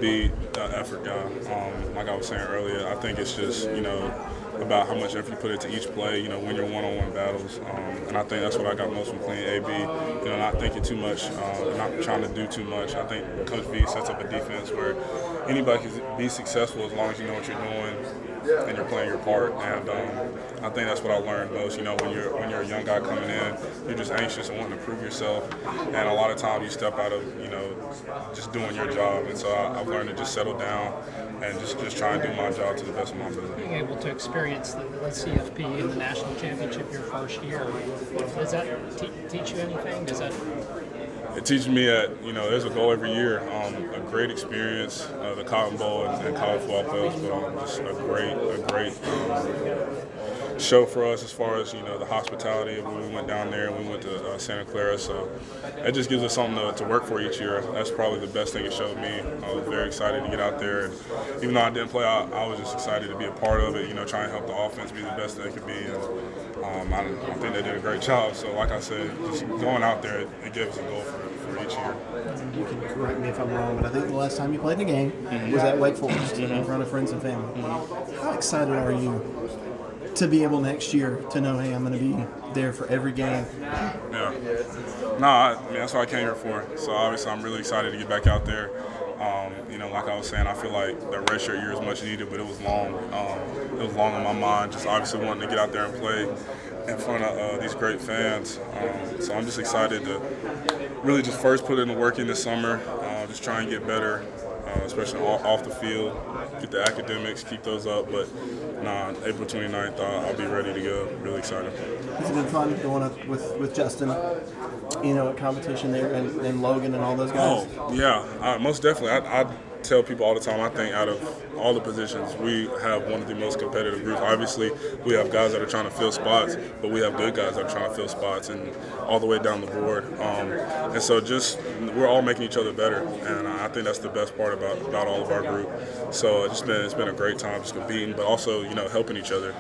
be an effort guy. Like I was saying earlier, I think it's just, about how much effort you put into each play, when you're one-on-one battles. And I think that's what I got most from playing AB, not thinking too much, not trying to do too much. I think Coach V sets up a defense where anybody can be successful as long as you know what you're doing and you're playing your part. And I think that's what I learned most. When you're a young guy coming in, you're just anxious and wanting to prove yourself. And a lot of times you step out of, just doing your job. And so I've learned to just settle down and just try and do my job to the best of my ability. Being able to experience the CFP in the national championship your first year, does that teach you anything? It teaches me that, there's a goal every year. A great experience, the Cotton Bowl and college football playoffs, but just a great show for us as far as, the hospitality. We went down there and we went to Santa Clara, so it just gives us something to work for each year. That's probably the best thing it showed me. I was very excited to get out there, and even though I didn't play, I was just excited to be a part of it, trying to help the offense be the best they could be. And I think they did a great job. So like I said, just going out there, it gives us a goal for each year. You can correct me if I'm wrong, but I think the last time you played a game was at Wake Forest in front of friends and family. How excited are you to be able next year to know, hey, I'm going to be there for every game? Yeah. No, that's what I came here for. So obviously I'm really excited to get back out there. Like I was saying, I feel like the redshirt year is much needed, but it was long. It was long on my mind, just obviously wanting to get out there and play in front of these great fans. So I'm just excited to really just first put in the work in this summer, just try and get better, especially off the field, get the academics, keep those up. But April 29th, I'll be ready to go. Really excited. It's been fun going up with Justin, at competition there, and Logan and all those guys. Oh, yeah, most definitely. I tell people all the time, I think out of all the positions, we have one of the most competitive groups. Obviously, we have guys that are trying to fill spots, but we have good guys that are trying to fill spots, and all the way down the board. And so we're all making each other better, and I think that's the best part about all of our group. So it's been a great time just competing, but also helping each other.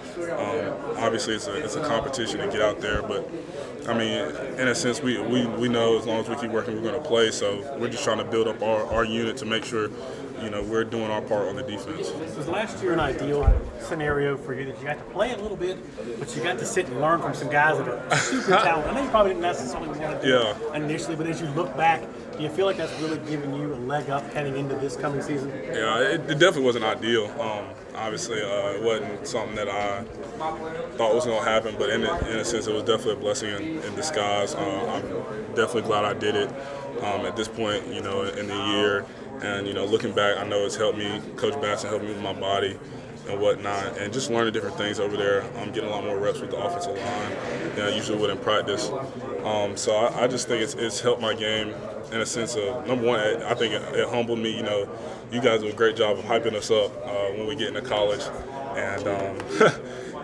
Obviously, it's a competition to get out there, but I mean, in a sense, we know as long as we keep working, we're going to play. So we're just trying to build up our unit to make sure, we're doing our part on the defense. Was last year an ideal scenario for you that you got to play a little bit, but you got to sit and learn from some guys that are super talented? I know you probably didn't necessarily want to do it initially, but as you look back, do you feel like that's really giving you a leg up heading into this coming season? Yeah, it definitely wasn't ideal. Obviously, it wasn't something that I thought was going to happen, but in a sense, it was definitely a blessing in disguise. I'm definitely glad I did it at this point, in the year. And, looking back, I know it's helped me. Coach Batson helped me with my body and whatnot, and just learning different things over there. I'm getting a lot more reps with the offensive line than I usually would in practice. So I just think it's helped my game in a sense of, number one, I think it humbled me. You guys do a great job of hyping us up when we get into college, and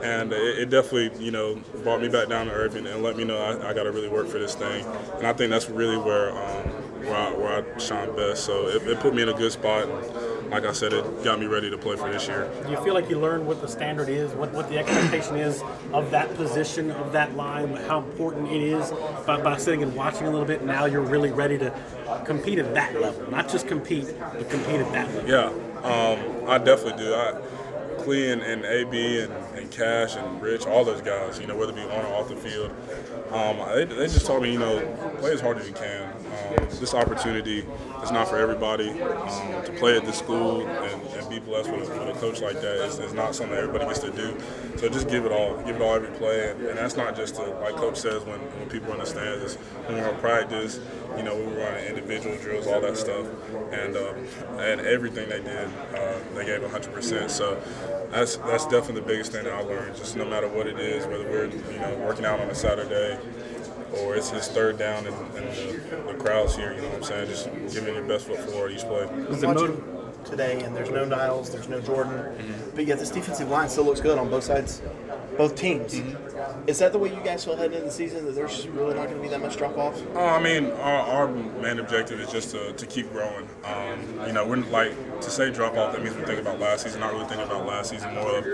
and it definitely brought me back down to earth and let me know I got to really work for this thing. And I think that's really where I shine best. So it put me in a good spot. And like I said, it got me ready to play for this year. Do you feel like you learned what the standard is, what the expectation is of that position, of that line, how important it is by sitting and watching a little bit? Now you're really ready to compete at that level, not just compete, but compete at that level. Yeah, I definitely do. Clee and AB and Cash and Rich, all those guys, whether it be on or off the field, they just told me, play as hard as you can. This opportunity is not for everybody. To play at this school and be blessed with a coach like that is not something that everybody gets to do. So just give it all every play. And that's not just like Coach says when people are in the stands. It's when we're on practice, we were running individual drills, all that stuff. And everything they did, they gave 100%. So that's definitely the biggest thing that I learned. Just no matter what it is, whether we're working out on a Saturday or it's his third down and the crowd's here, what I'm saying? Just giving your best foot forward each play. Today, and there's no Niles, there's no Jordan, but yet this defensive line still looks good on both sides, both teams. Is that the way you guys feel heading into the season, that there's really not going to be that much drop-off? I mean, our main objective is just to keep growing. You know, we're like, to say drop-off, that means we're thinking about last season, not really thinking about last season, more of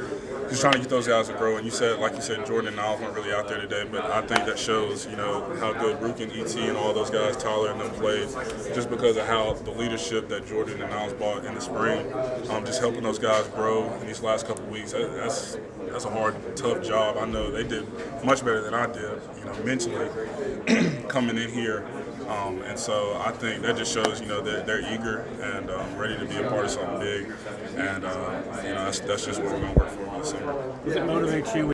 just trying to get those guys to grow. And you said, like you said, Jordan and Niles weren't really out there today, but I think that shows, you know, how good Rook and ET and all those guys, Tyler and them played, just because of how the leadership that Jordan and Niles brought in the spring, just helping those guys grow in these last couple of weeks. That's a hard, tough job. I know they did much better than I did, you know, mentally coming in here. And so I think that just shows, you know, that they're eager and ready to be a part of something big. And, you know, that's just what we're going to work for this summer. Does it motivate you